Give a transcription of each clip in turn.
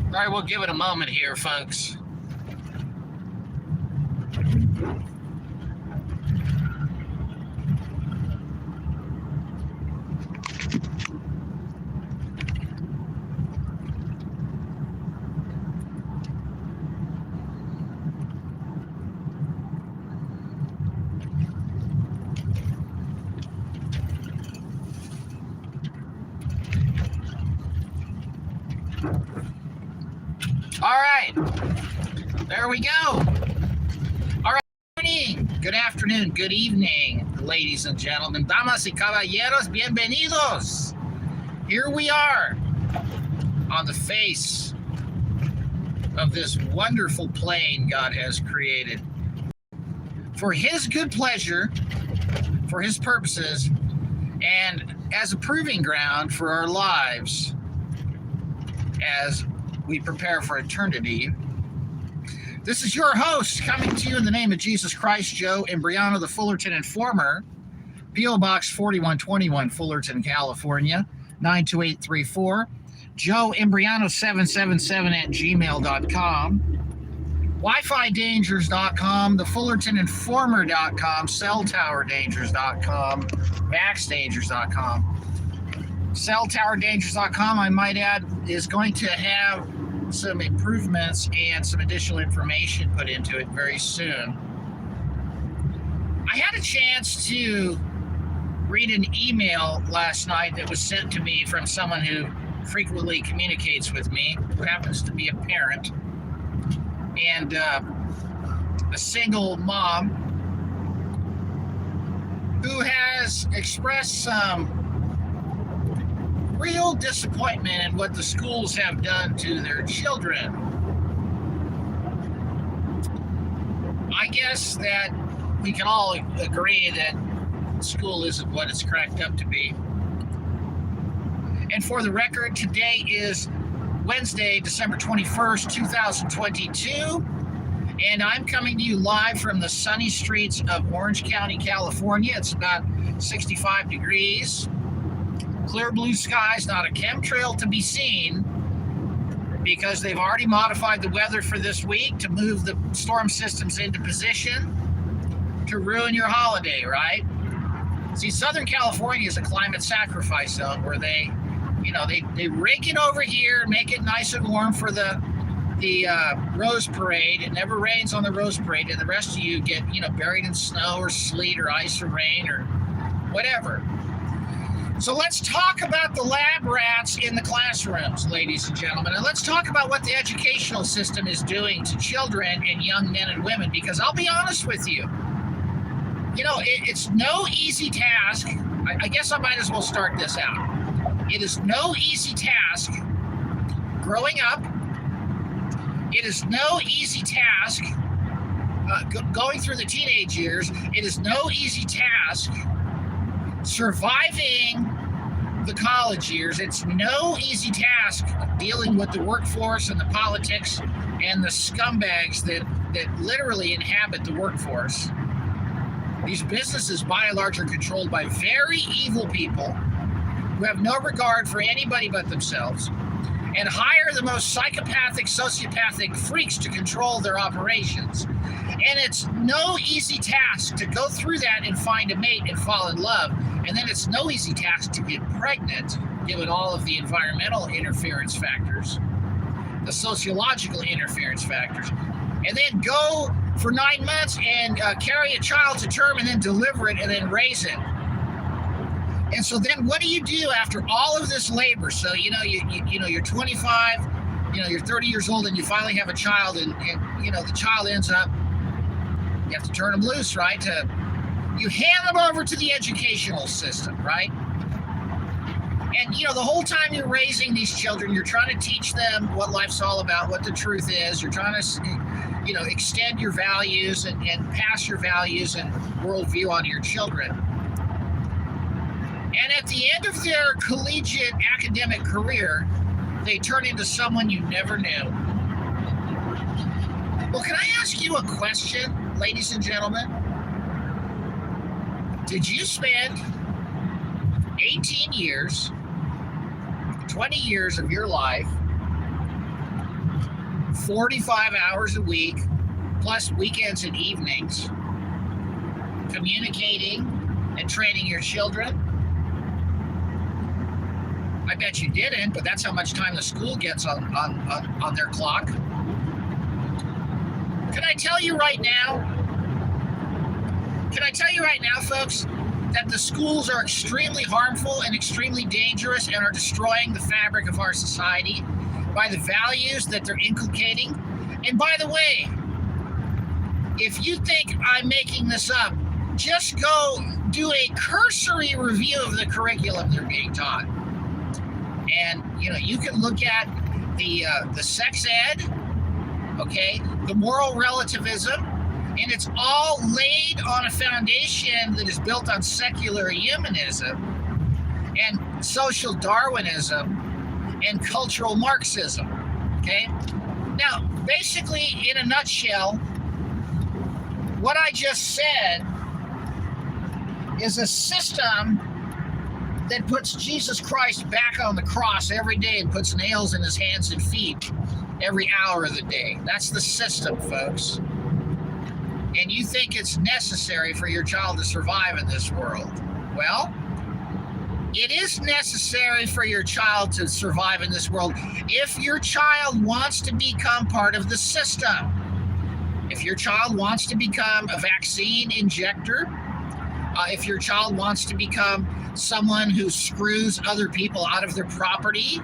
All right, we'll give it a moment here, folks. All right, there we go. All right, good afternoon, good evening, ladies and gentlemen, damas y caballeros, bienvenidos. Here we are on the face of this wonderful plane God has created for His good pleasure, for His purposes, and as a proving ground for our lives as we prepare for eternity. This is your host coming to you in the name of Jesus Christ, Joe Imbriano, the Fullerton Informer, PO Box 4121, Fullerton, California, 92834. Joe Imbriano 777 at gmail.com. WiFiDangers.com, thefullertoninformer.com, celltowerdangers.com, maxdangers.com. Celltowerdangers.com, I might add, is going to have some improvements and some additional information put into it very soon. I had a chance to read an email last night that was sent to me from someone who frequently communicates with me, who happens to be a parent and a single mom who has expressed some real disappointment in what the schools have done to their children. I guess that we can all agree that school isn't what it's cracked up to be. And for the record, today is Wednesday, December 21st, 2022, and I'm coming to you live from the sunny streets of Orange County, California. It's about 65 degrees. Clear blue skies, not a chemtrail to be seen, because they've already modified the weather for this week to move the storm systems into position to ruin your holiday, right? See, Southern California is a climate sacrifice zone where they rake it over here, make it nice and warm for the Rose Parade. It never rains on the Rose Parade, and the rest of you get, buried in snow or sleet or ice or rain or whatever. So let's talk about the lab rats in the classrooms, ladies and gentlemen, and let's talk about what the educational system is doing to children and young men and women, because I'll be honest with you, it's no easy task. I guess I might as well start this out. It is no easy task growing up. It is no easy task going through the teenage years. It is no easy task surviving the college years. It's no easy task dealing with the workforce and the politics and the scumbags that literally inhabit the workforce. These businesses, by and large, are controlled by very evil people who have no regard for anybody but themselves and hire the most psychopathic, sociopathic freaks to control their operations. And it's no easy task to go through that and find a mate and fall in love. And then it's no easy task to get pregnant, given all of the environmental interference factors, the sociological interference factors, and then go for 9 months and carry a child to term and then deliver it and then raise it. And so then what do you do after all of this labor? So, you're 25, you're 30 years old and you finally have a child and the child ends up, you have to turn them loose, right? You hand them over to the educational system, right? And, the whole time you're raising these children, you're trying to teach them what life's all about, what the truth is. You're trying to, extend your values and pass your values and worldview on to your children. And at the end of their collegiate academic career, they turn into someone you never knew. Well, can I ask you a question, ladies and gentlemen? Did you spend 18 years, 20 years of your life 45 hours a week, plus weekends and evenings, communicating and training your children? I bet you didn't, but that's how much time the school gets on their clock. Can I tell you right now, folks, that the schools are extremely harmful and extremely dangerous and are destroying the fabric of our society by the values that they're inculcating? And by the way, if you think I'm making this up, just go do a cursory review of the curriculum they're being taught. And, you can look at the sex ed, okay, the moral relativism, and it's all laid on a foundation that is built on secular humanism and social Darwinism and cultural Marxism, okay? Now, basically, in a nutshell, what I just said is a system that puts Jesus Christ back on the cross every day and puts nails in his hands and feet every hour of the day. That's the system, folks. And you think it's necessary for your child to survive in this world. Well, it is necessary for your child to survive in this world if your child wants to become part of the system. If your child wants to become a vaccine injector, if your child wants to become someone who screws other people out of their property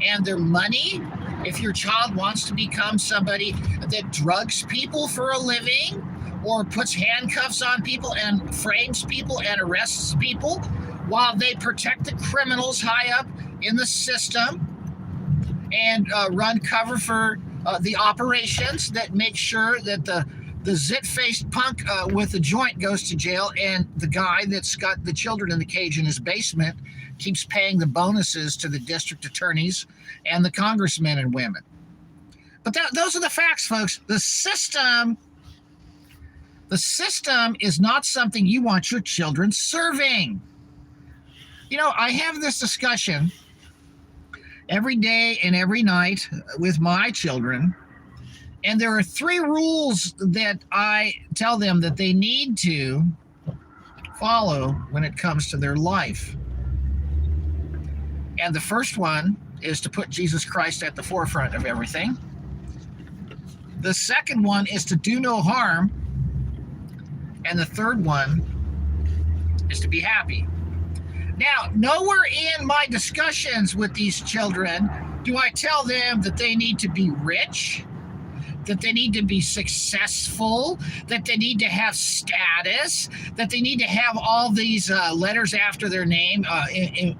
and their money, if your child wants to become somebody that drugs people for a living or puts handcuffs on people and frames people and arrests people while they protect the criminals high up in the system and run cover for the operations that make sure that the zit-faced punk with the joint goes to jail, and the guy that's got the children in the cage in his basement keeps paying the bonuses to the district attorneys and the congressmen and women. But those are the facts, folks. The system is not something you want your children serving. I have this discussion every day and every night with my children. And there are 3 rules that I tell them that they need to follow when it comes to their life. And the first one is to put Jesus Christ at the forefront of everything. The second one is to do no harm. And the third one is to be happy. Now, nowhere in my discussions with these children do I tell them that they need to be rich, that they need to be successful, that they need to have status, that they need to have all these letters after their name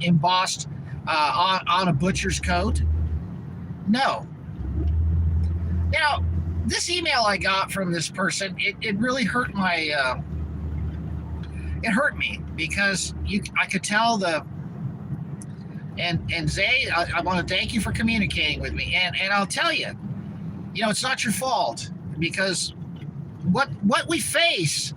embossed on a butcher's coat. No. Now, this email I got from this person, it really hurt my, it hurt me because I could tell and Zay, I want to thank you for communicating with me. And I'll tell you, it's not your fault, because what we face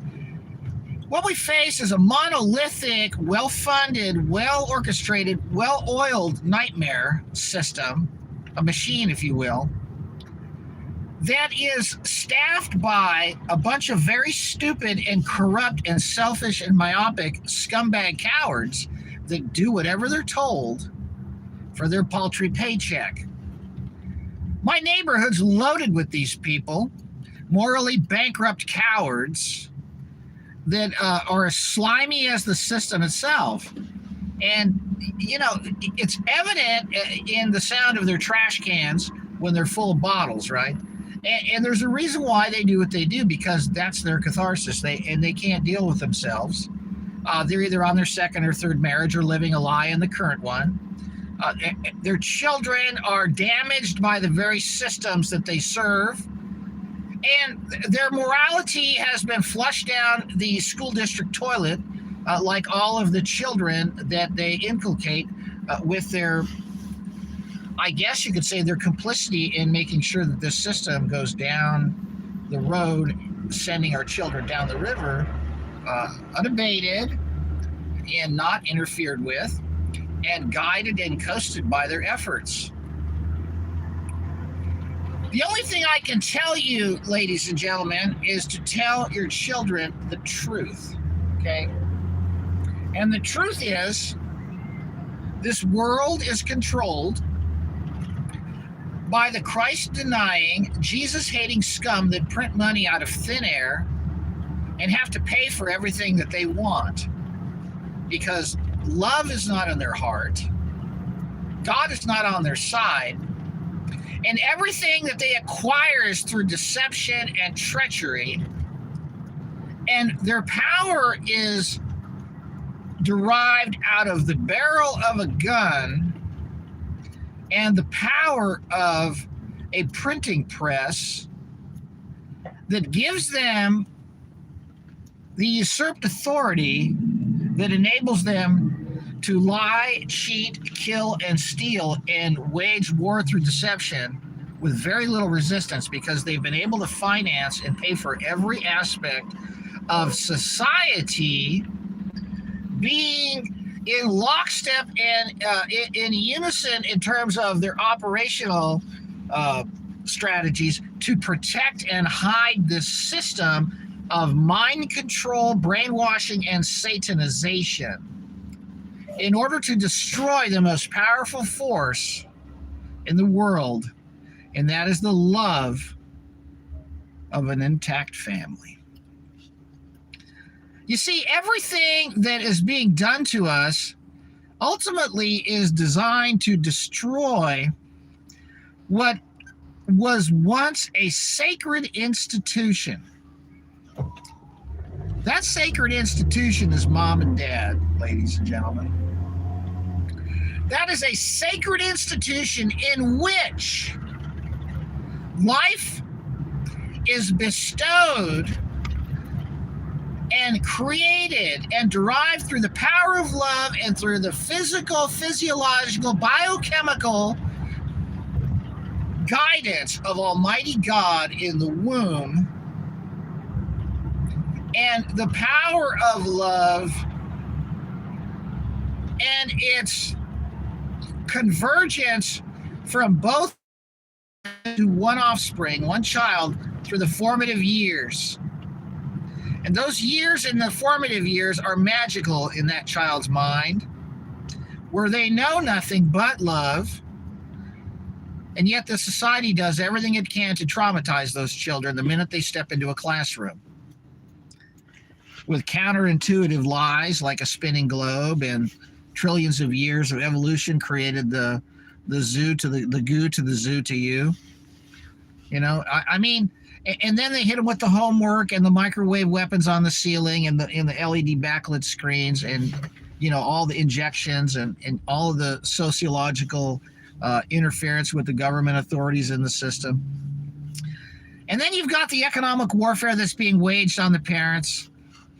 is a monolithic, well-funded, well-orchestrated, well-oiled nightmare system, a machine, if you will, that is staffed by a bunch of very stupid and corrupt and selfish and myopic scumbag cowards that do whatever they're told for their paltry paycheck. My neighborhood's loaded with these people, morally bankrupt cowards that are as slimy as the system itself. And, it's evident in the sound of their trash cans when they're full of bottles, right? And there's a reason why they do what they do, because that's their catharsis. They can't deal with themselves. They're either on their second or third marriage or living a lie in the current one. Their children are damaged by the very systems that they serve. And their morality has been flushed down the school district toilet, like all of the children that they inculcate with their, I guess you could say, their complicity in making sure that this system goes down the road, sending our children down the river unabated and not interfered with, and guided and coasted by their efforts. The only thing I can tell you, ladies and gentlemen, is to tell your children the truth, okay? And the truth is, this world is controlled by the Christ-denying, Jesus-hating scum that print money out of thin air and have to pay for everything that they want, because love is not in their heart, God is not on their side, and everything that they acquire is through deception and treachery, and their power is derived out of the barrel of a gun and the power of a printing press that gives them the usurped authority that enables them to lie, cheat, kill, and steal and wage war through deception with very little resistance, because they've been able to finance and pay for every aspect of society being in lockstep and in unison in terms of their operational strategies to protect and hide this system of mind control, brainwashing, and satanization in order to destroy the most powerful force in the world, and that is the love of an intact family. You see, everything that is being done to us ultimately is designed to destroy what was once a sacred institution. That sacred institution is mom and dad, ladies and gentlemen. That is a sacred institution in which life is bestowed and created and derived through the power of love and through the physical, physiological, biochemical guidance of Almighty God in the womb, and the power of love and its convergence from both to one offspring, one child, through the formative years. And those years in the formative years are magical in that child's mind, where they know nothing but love, and yet the society does everything it can to traumatize those children the minute they step into a classroom, with counterintuitive lies like a spinning globe and trillions of years of evolution created the zoo to the goo to the zoo to you. You know, I mean, and then they hit them with the homework and the microwave weapons on the ceiling and the LED backlit screens and, you know, all the injections and all of the sociological interference with the government authorities in the system. And then you've got the economic warfare that's being waged on the parents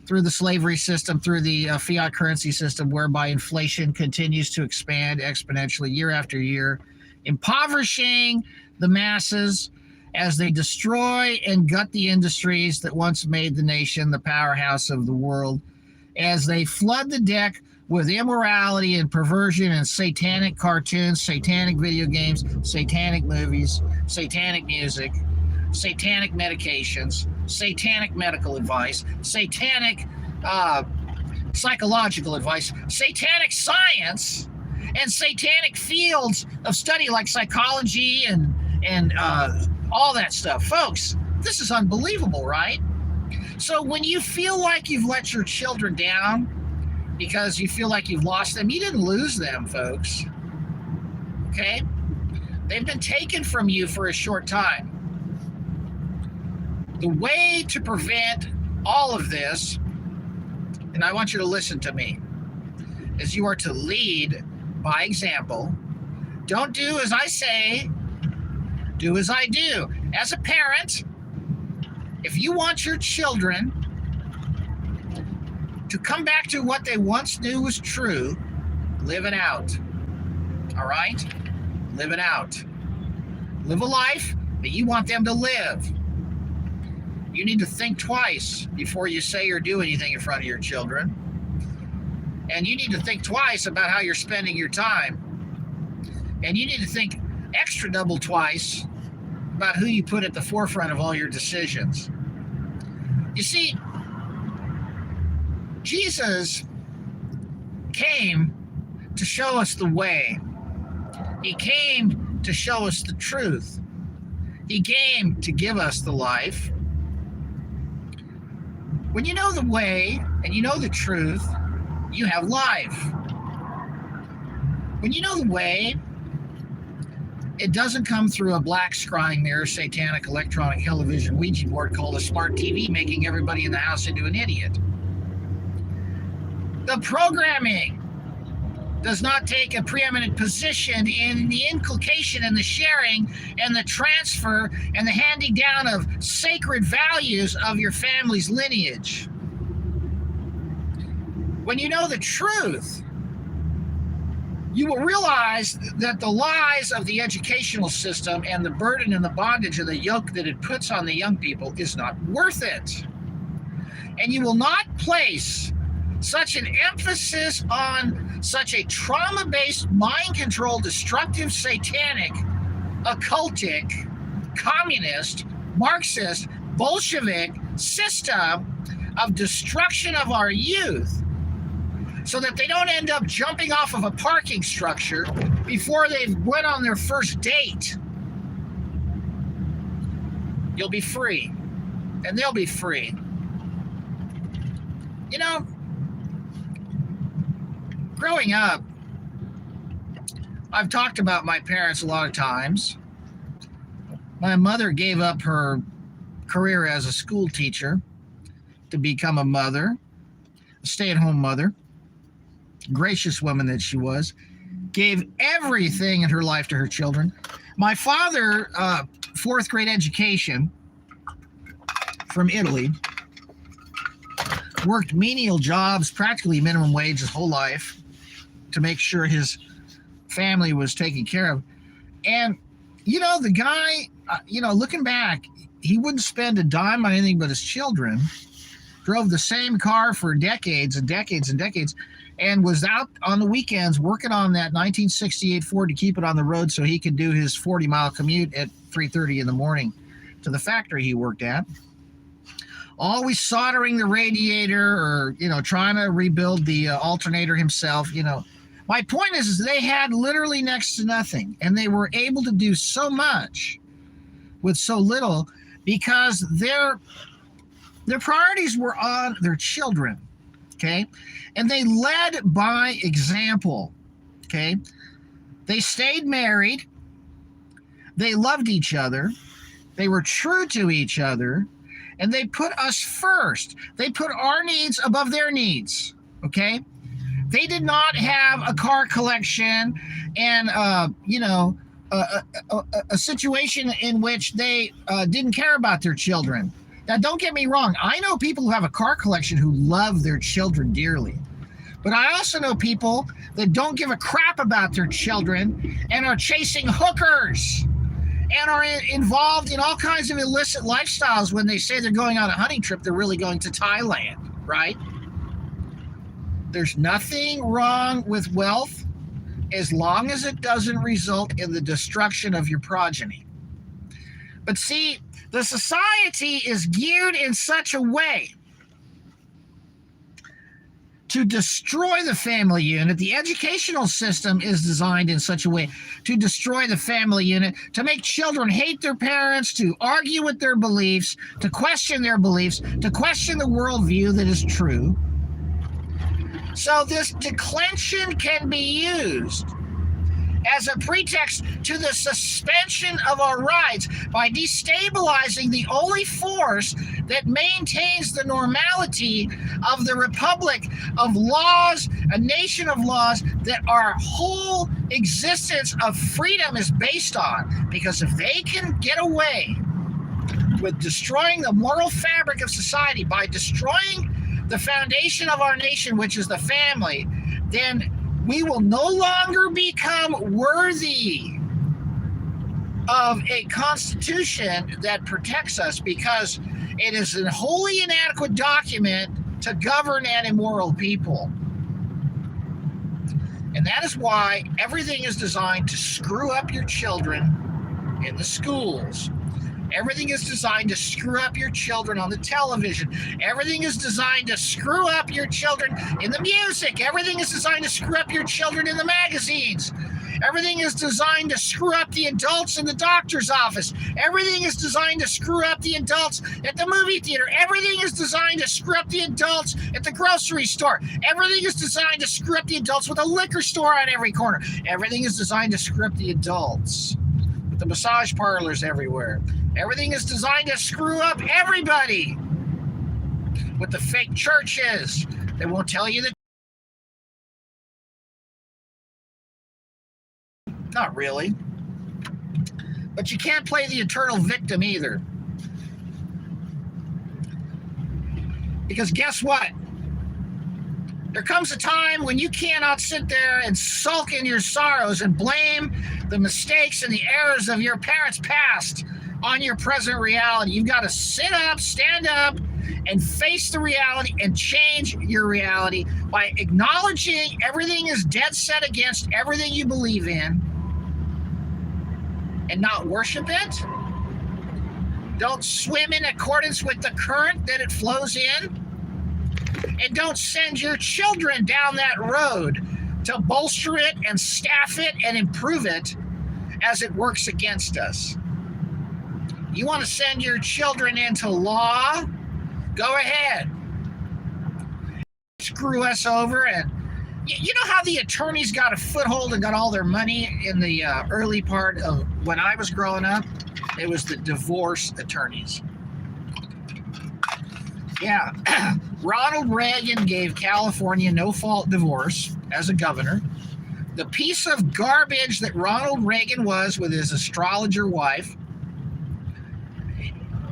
through the slavery system, through the fiat currency system, whereby inflation continues to expand exponentially year after year, impoverishing the masses as they destroy and gut the industries that once made the nation the powerhouse of the world, as they flood the deck with immorality and perversion and satanic cartoons, satanic video games, satanic movies, satanic music, satanic medications, satanic medical advice, satanic psychological advice, satanic science, and satanic fields of study like psychology and all that stuff. Folks, this is unbelievable, right? So when you feel like you've let your children down because you feel like you've lost them, you didn't lose them, folks. Okay? They've been taken from you for a short time. The way to prevent all of this, and I want you to listen to me, is you are to lead by example. Don't do as I say, do as I do. As a parent, if you want your children to come back to what they once knew was true, live it out. All right? Live it out. Live a life that you want them to live. You need to think twice before you say or do anything in front of your children. And you need to think twice about how you're spending your time. And you need to think extra double twice about who you put at the forefront of all your decisions. You see, Jesus came to show us the way. He came to show us the truth. He came to give us the life. When you know the way and you know the truth, you have life. When you know the way, it doesn't come through a black scrying mirror, satanic electronic television Ouija board called a smart TV, making everybody in the house into an idiot. The programming does not take a preeminent position in the inculcation and the sharing and the transfer and the handing down of sacred values of your family's lineage. When you know the truth, you will realize that the lies of the educational system and the burden and the bondage of the yoke that it puts on the young people is not worth it. And you will not place such an emphasis on such a trauma-based, mind-controlled, destructive, satanic, occultic, communist, Marxist, Bolshevik system of destruction of our youth so that they don't end up jumping off of a parking structure before they've went on their first date. You'll be free, and they'll be free. You know, growing up, I've talked about my parents a lot of times. My mother gave up her career as a school teacher to become a mother, a stay-at-home mother, gracious woman that she was, gave everything in her life to her children. My father, fourth grade education from Italy, worked menial jobs, practically minimum wage his whole life, to make sure his family was taken care of. And, you know, the guy, looking back, he wouldn't spend a dime on anything but his children, drove the same car for decades and decades and decades, and was out on the weekends working on that 1968 Ford to keep it on the road so he could do his 40-mile commute at 3:30 in the morning to the factory he worked at. Always soldering the radiator or, trying to rebuild the alternator himself, My point is they had literally next to nothing, and they were able to do so much with so little because their priorities were on their children, okay? And they led by example, okay? They stayed married. They loved each other. They were true to each other, and they put us first. They put our needs above their needs, okay? They did not have a car collection and, a situation in which they didn't care about their children. Now, don't get me wrong. I know people who have a car collection who love their children dearly. But I also know people that don't give a crap about their children and are chasing hookers and are involved in all kinds of illicit lifestyles. When they say they're going on a hunting trip, they're really going to Thailand, right? There's nothing wrong with wealth as long as it doesn't result in the destruction of your progeny. But see, the society is geared in such a way to destroy the family unit. The educational system is designed in such a way to destroy the family unit, to make children hate their parents, to argue with their beliefs, to question their beliefs, to question the worldview that is true. So this declension can be used as a pretext to the suspension of our rights by destabilizing the only force that maintains the normality of the republic of laws, a nation of laws that our whole existence of freedom is based on. Because if they can get away with destroying the moral fabric of society by destroying the foundation of our nation, which is the family, then we will no longer become worthy of a constitution that protects us, because it is a wholly inadequate document to govern an immoral people. And that is why everything is designed to screw up your children in the schools. Everything is designed to screw up your children on the television. Everything is designed to screw up your children in the music. Everything is designed to screw up your children in the magazines. Everything is designed to screw up the adults in the doctor's office. Everything is designed to screw up the adults at the movie theater. Everything is designed to screw up the adults at the grocery store. Everything is designed to screw up the adults with a liquor store on every corner. Everything is designed to screw up the adults with the massage parlors everywhere. Everything is designed to screw up everybody with the fake churches. They won't tell you the Not really. But you can't play the eternal victim either. Because guess what? There comes a time when you cannot sit there and sulk in your sorrows and blame the mistakes and the errors of your parents' past on your present reality. You've got to sit up, stand up, and face the reality and change your reality by acknowledging everything is dead set against everything you believe in and not worship it. Don't swim in accordance with the current that it flows in. And don't send your children down that road to bolster it and staff it and improve it as it works against us. You want to send your children into law? Go ahead. Screw us over. And you know how the attorneys got a foothold and got all their money in the early part of when I was growing up? It was the divorce attorneys. Yeah. Ronald Reagan gave California no-fault divorce as a governor. The piece of garbage that Ronald Reagan was with his astrologer wife,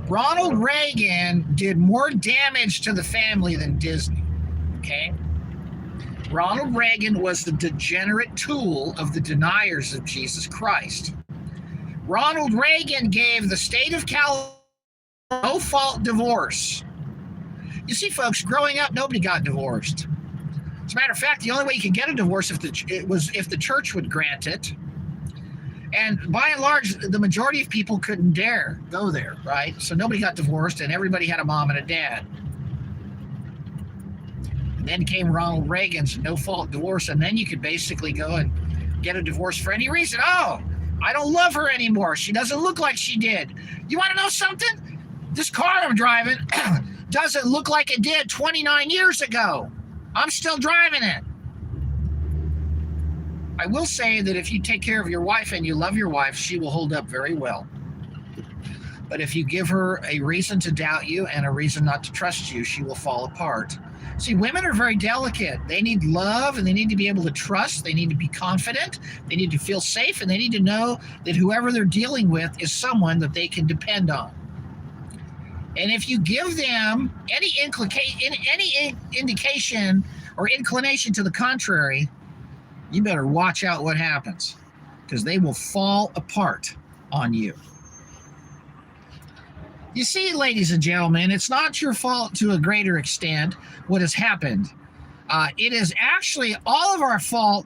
Ronald Reagan did more damage to the family than Disney, okay? Ronald Reagan was the degenerate tool of the deniers of Jesus Christ. Ronald Reagan gave the state of California no-fault divorce. You see, folks, growing up, nobody got divorced. As a matter of fact, the only way you could get a divorce if the church would grant it. And by and large, the majority of people couldn't dare go there, right? So nobody got divorced, and everybody had a mom and a dad. And then came Ronald Reagan's no-fault divorce, and then you could basically go and get a divorce for any reason. Oh, I don't love her anymore. She doesn't look like she did. You want to know something? This car I'm driving doesn't look like it did 29 years ago. I'm still driving it. I will say that if you take care of your wife and you love your wife, she will hold up very well. But if you give her a reason to doubt you and a reason not to trust you, she will fall apart. See, women are very delicate. They need love, and they need to be able to trust. They need to be confident. They need to feel safe, and they need to know that whoever they're dealing with is someone that they can depend on. And if you give them any indication or inclination to the contrary, you better watch out what happens, because they will fall apart on you. You see, ladies and gentlemen, it's not your fault to a greater extent what has happened. It is actually all of our fault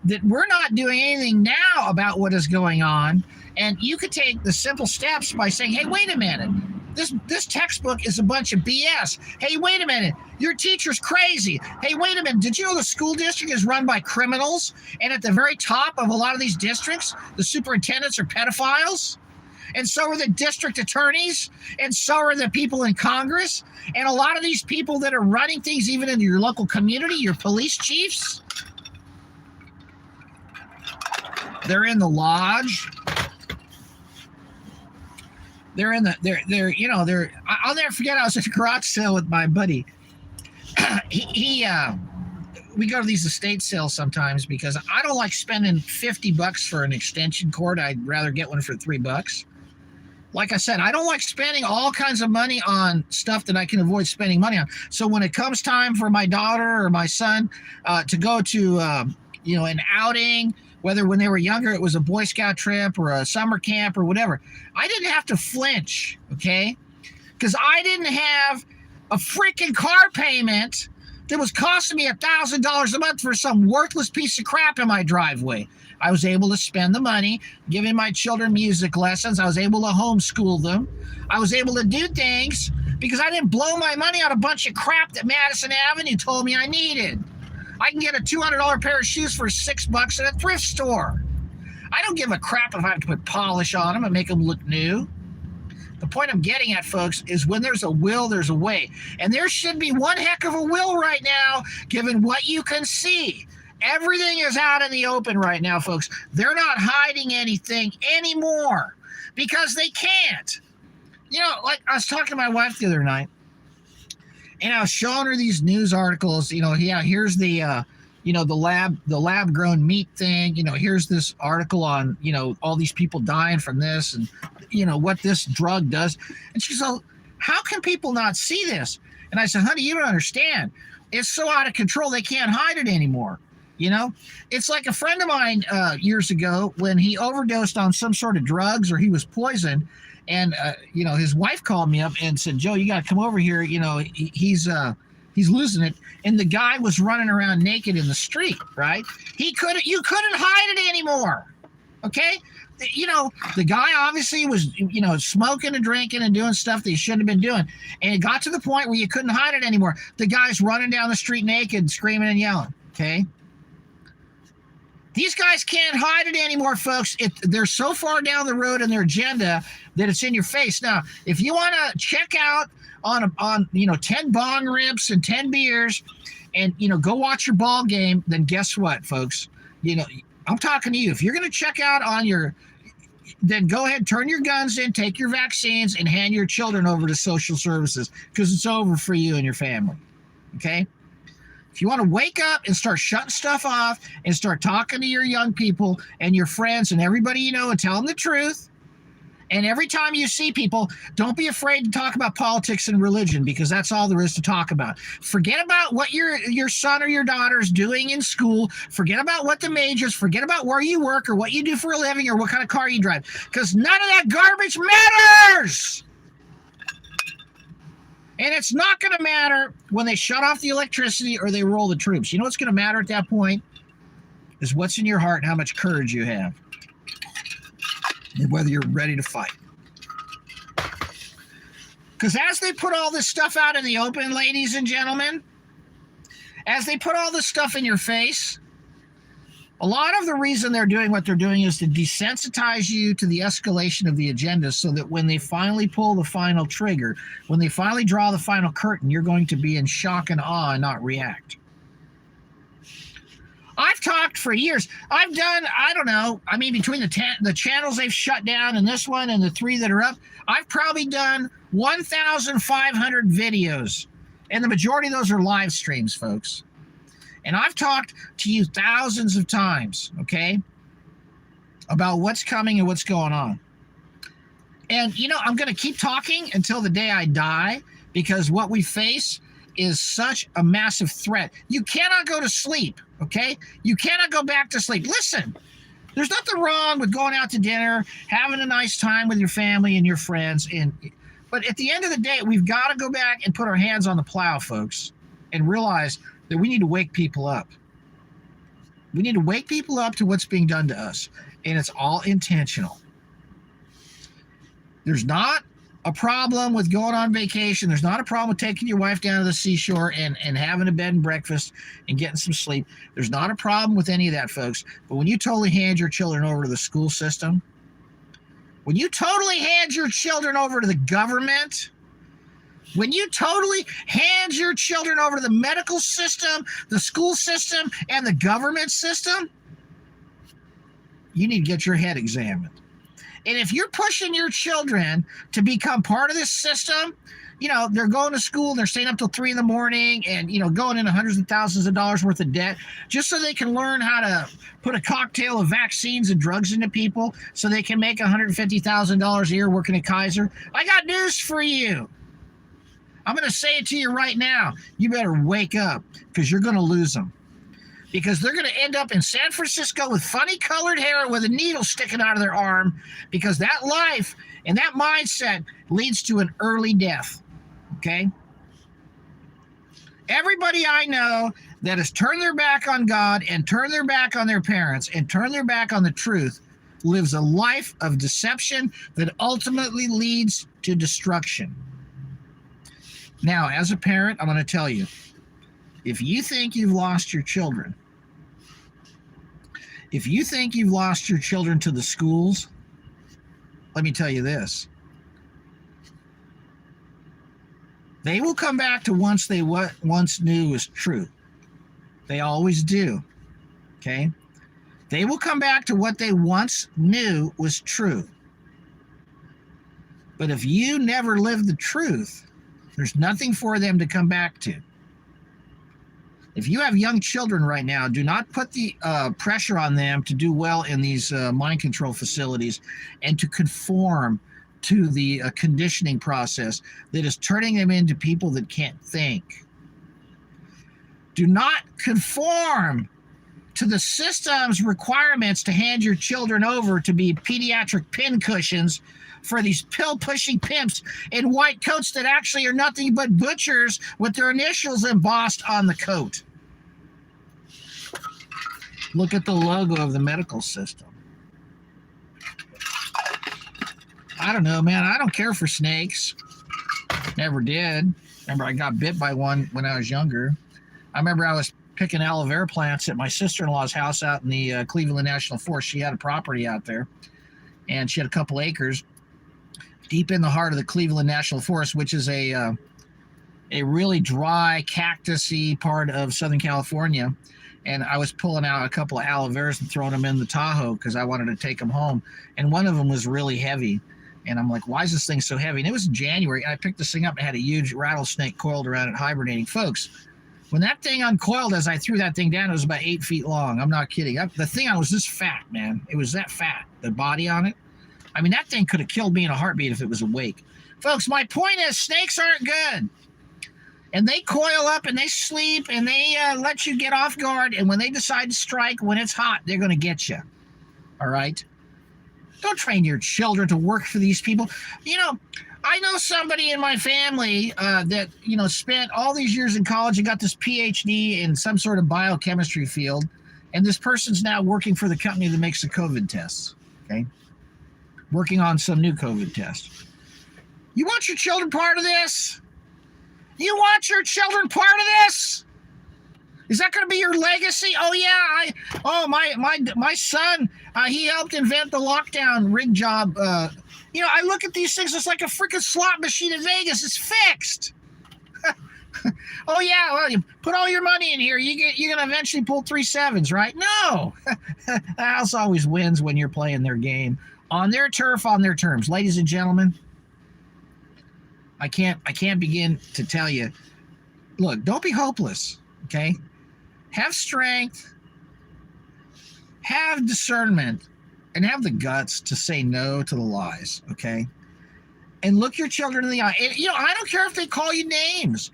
that we're not doing anything now about what is going on. And you could take the simple steps by saying, hey, wait a minute. This textbook is a bunch of BS. Hey, wait a minute. Your teacher's crazy. Hey, wait a minute. Did you know the school district is run by criminals? And at the very top of a lot of these districts, the superintendents are pedophiles? And so are the district attorneys, and so are the people in Congress, and a lot of these people that are running things even in your local community, your police chiefs, they're in the lodge. I'll never forget, I was at a garage sale with my buddy. We go to these estate sales sometimes because I don't like spending $50 for an extension cord. I'd rather get one for $3. Like I said, I don't like spending all kinds of money on stuff that I can avoid spending money on. So when it comes time for my daughter or my son to go to, an outing, whether when they were younger it was a Boy Scout trip or a summer camp or whatever, I didn't have to flinch, okay? Because I didn't have a freaking car payment that was costing me $1,000 a month for some worthless piece of crap in my driveway. I was able to spend the money, giving my children music lessons. I was able to homeschool them. I was able to do things because I didn't blow my money on a bunch of crap that Madison Avenue told me I needed. I can get a $200 pair of shoes for $6 at a thrift store. I don't give a crap if I have to put polish on them and make them look new. The point I'm getting at, folks, is when there's a will, there's a way. And there should be one heck of a will right now, given what you can see. Everything is out in the open right now, folks. They're not hiding anything anymore because they can't. You know, like I was talking to my wife the other night, and I was showing her these news articles. You know, yeah, here's the the lab grown meat thing. You know, here's this article on, all these people dying from this and, what this drug does. And she's like, how can people not see this? And I said, honey, you don't understand. It's so out of control, they can't hide it anymore. It's like a friend of mine years ago when he overdosed on some sort of drugs or he was poisoned. And, his wife called me up and said, Joe, you got to come over here. He's losing it. And the guy was running around naked in the street, right? You couldn't hide it anymore. Okay. The guy obviously was, smoking and drinking and doing stuff that he shouldn't have been doing. And it got to the point where you couldn't hide it anymore. The guy's running down the street naked, screaming and yelling. Okay. These guys can't hide it anymore, folks. They're so far down the road in their agenda that it's in your face. Now, if you want to check out on 10 bong rips and 10 beers and, go watch your ball game, then guess what, folks? I'm talking to you. If you're going to check out then go ahead, turn your guns in, take your vaccines, and hand your children over to social services because it's over for you and your family. Okay? If you want to wake up and start shutting stuff off and start talking to your young people and your friends and everybody you know and tell them the truth, and every time you see people, don't be afraid to talk about politics and religion because that's all there is to talk about. Forget about what your son or your daughter is doing in school. Forget about what the majors. Forget about where you work or what you do for a living or what kind of car you drive because none of that garbage matters. And it's not going to matter when they shut off the electricity or they roll the troops. You know what's going to matter at that point is what's in your heart and how much courage you have. And whether you're ready to fight. Because as they put all this stuff out in the open, ladies and gentlemen, as they put all this stuff in your face, a lot of the reason they're doing what they're doing is to desensitize you to the escalation of the agenda so that when they finally pull the final trigger, when they finally draw the final curtain, you're going to be in shock and awe and not react. I've talked for years. I've done, I don't know, between the channels they've shut down and this one and the 3 that are up, I've probably done 1,500 videos. And the majority of those are live streams, folks. And I've talked to you thousands of times, okay, about what's coming and what's going on. And, I'm going to keep talking until the day I die because what we face is such a massive threat. You cannot go to sleep, okay? You cannot go back to sleep. Listen, there's nothing wrong with going out to dinner, having a nice time with your family and your friends. But at the end of the day, we've got to go back and put our hands on the plow, folks, and realize that we need to wake people up. We need to wake people up to what's being done to us. And it's all intentional. There's not a problem with going on vacation. There's not a problem with taking your wife down to the seashore and having a bed and breakfast and getting some sleep. There's not a problem with any of that, folks. But when you totally hand your children over to the school system, when you totally hand your children over to the government, when you totally hand your children over to the medical system, the school system, and the government system, you need to get your head examined. And if you're pushing your children to become part of this system, they're going to school and they're staying up till 3 a.m. and, going into hundreds of thousands of dollars worth of debt just so they can learn how to put a cocktail of vaccines and drugs into people so they can make $150,000 a year working at Kaiser. I got news for you. I'm going to say it to you right now. You better wake up because you're going to lose them. Because they're going to end up in San Francisco with funny colored hair with a needle sticking out of their arm because that life and that mindset leads to an early death. Okay? Everybody I know that has turned their back on God and turned their back on their parents and turned their back on the truth lives a life of deception that ultimately leads to destruction. Now, as a parent, I'm going to tell you, if you think you've lost your children, if you think you've lost your children to the schools, let me tell you this. They will come back to what once knew was true. They always do. Okay? They will come back to what they once knew was true. But if you never lived the truth, there's nothing for them to come back to. If you have young children right now, do not put the pressure on them to do well in these mind control facilities and to conform to the conditioning process that is turning them into people that can't think. Do not conform to the system's requirements to hand your children over to be pediatric pincushions for these pill-pushing pimps in white coats that actually are nothing but butchers with their initials embossed on the coat. Look at the logo of the medical system. I don't know, man. I don't care for snakes. Never did. Remember, I got bit by one when I was younger. I remember I was picking aloe vera plants at my sister-in-law's house out in the Cleveland National Forest. She had a property out there, and she had a couple acres deep in the heart of the Cleveland National Forest, which is a really dry, cactusy part of Southern California. And I was pulling out a couple of aloe veras and throwing them in the Tahoe because I wanted to take them home. And one of them was really heavy. And I'm like, why is this thing so heavy? And it was in January. And I picked this thing up and it had a huge rattlesnake coiled around it, hibernating. Folks, when that thing uncoiled, as I threw that thing down, it was about 8 feet long. I'm not kidding. The thing on was this fat, man. It was that fat, the body on it. I mean, that thing could have killed me in a heartbeat if it was awake. Folks, my point is snakes aren't good. And they coil up and they sleep and they let you get off guard. And when they decide to strike, when it's hot, they're going to get you. All right? Don't train your children to work for these people. You know, I know somebody in my family that, you know, spent all these years in college and got this PhD in some sort of biochemistry field. And this person's now working for the company that makes the COVID tests. Okay? Working on some new COVID test. You want your children part of this? You want your children part of this? Is that going to be your legacy? Oh yeah, my son, he helped invent the lockdown rig job. You know, I look at these things, it's like a freaking slot machine in Vegas. It's fixed. Oh yeah, well, you put all your money in here. You're going to eventually pull 3 sevens, right? No. The house always wins when you're playing their game on their turf, on their terms. Ladies and gentlemen, I can't begin to tell you. Look, don't be hopeless, okay? Have strength, have discernment, and have the guts to say no to the lies, okay? And look your children in the eye. And, you know, I don't care if they call you names.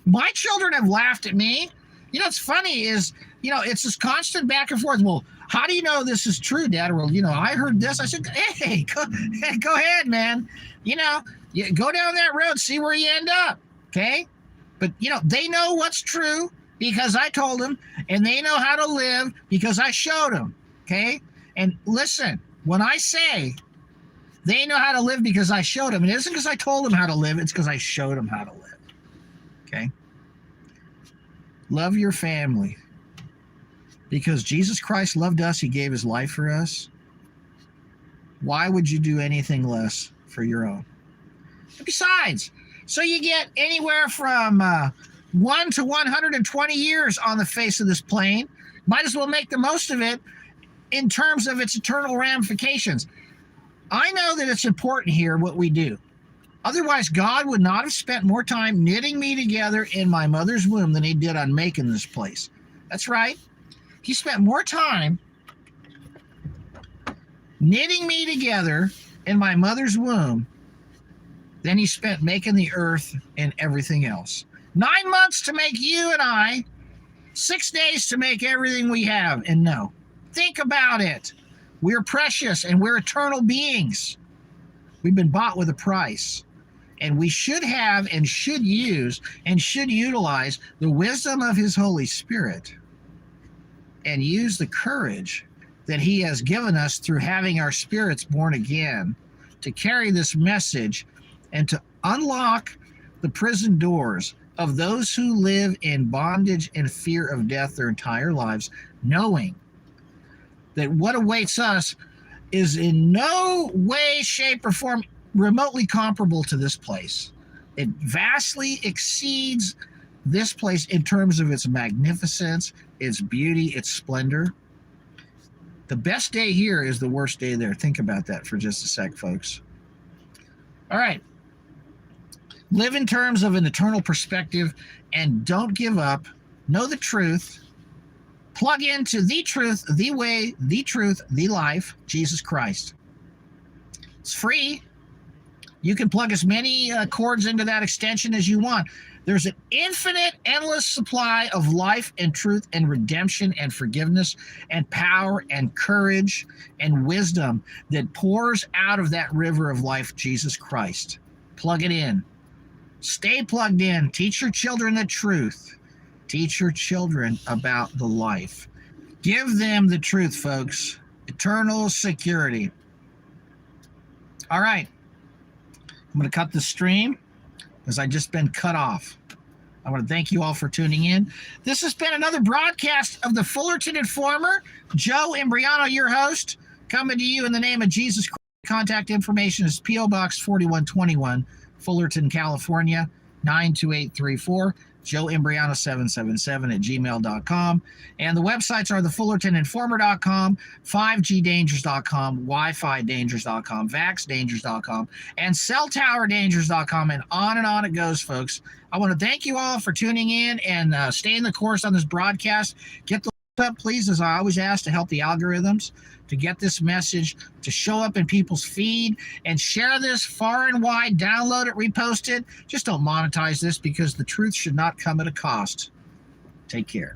My children have laughed at me. You know, what's funny is, you know, it's this constant back and forth. Well, how do you know this is true, Dad? Well, you know, I heard this. I said, hey, go ahead, man. You know, you go down that road, see where you end up, okay? But, you know, they know what's true because I told them, and they know how to live because I showed them, okay? And listen, when I say they know how to live because I showed them, it isn't because I told them how to live, it's because I showed them how to live, okay? Love your family. Because Jesus Christ loved us, he gave his life for us. Why would you do anything less for your own? And besides, so you get anywhere from 1 to 120 years on the face of this plane. Might as well make the most of it in terms of its eternal ramifications. I know that it's important here what we do. Otherwise, God would not have spent more time knitting me together in my mother's womb than he did on making this place. That's right. He spent more time knitting me together in my mother's womb than he spent making the earth and everything else. 9 months to make you and I, 6 days to make everything we have. And no, think about it. We're precious and we're eternal beings. We've been bought with a price. And we should have and should use and should utilize the wisdom of his Holy Spirit and use the courage that he has given us through having our spirits born again to carry this message and to unlock the prison doors of those who live in bondage and fear of death their entire lives, knowing that what awaits us is in no way, shape, or form remotely comparable to this place. It vastly exceeds this place in terms of its magnificence, its beauty, its splendor. The best day here is the worst day there. Think about that for just a sec, folks. All right. Live in terms of an eternal perspective and don't give up. Know the truth. Plug into the truth, the way, the truth, the life, Jesus Christ. It's free. You can plug as many cords into that extension as you want. There's an infinite, endless supply of life and truth and redemption and forgiveness and power and courage and wisdom that pours out of that river of life, Jesus Christ. Plug it in. Stay plugged in. Teach your children the truth. Teach your children about the life. Give them the truth, folks. Eternal security. All right. I'm going to cut the stream because I've just been cut off. I want to thank you all for tuning in. This has been another broadcast of the Fullerton Informer. Joe Imbriano, your host, coming to you in the name of Jesus Christ. Contact information is P.O. Box 4121, Fullerton, California, 92834. joeimbriano777@gmail.com. And the websites are thefullertoninformer.com, 5gdangers.com, wifi-dangers.com, vaxdangers.com, and celltowerdangers.com, and on it goes, folks. I want to thank you all for tuning in and staying the course on this broadcast. Get the up, please, as I always ask, to help the algorithms to get this message to show up in people's feed, and share this far and wide. Download it, repost it. Just don't monetize this, because the truth should not come at a cost. Take care.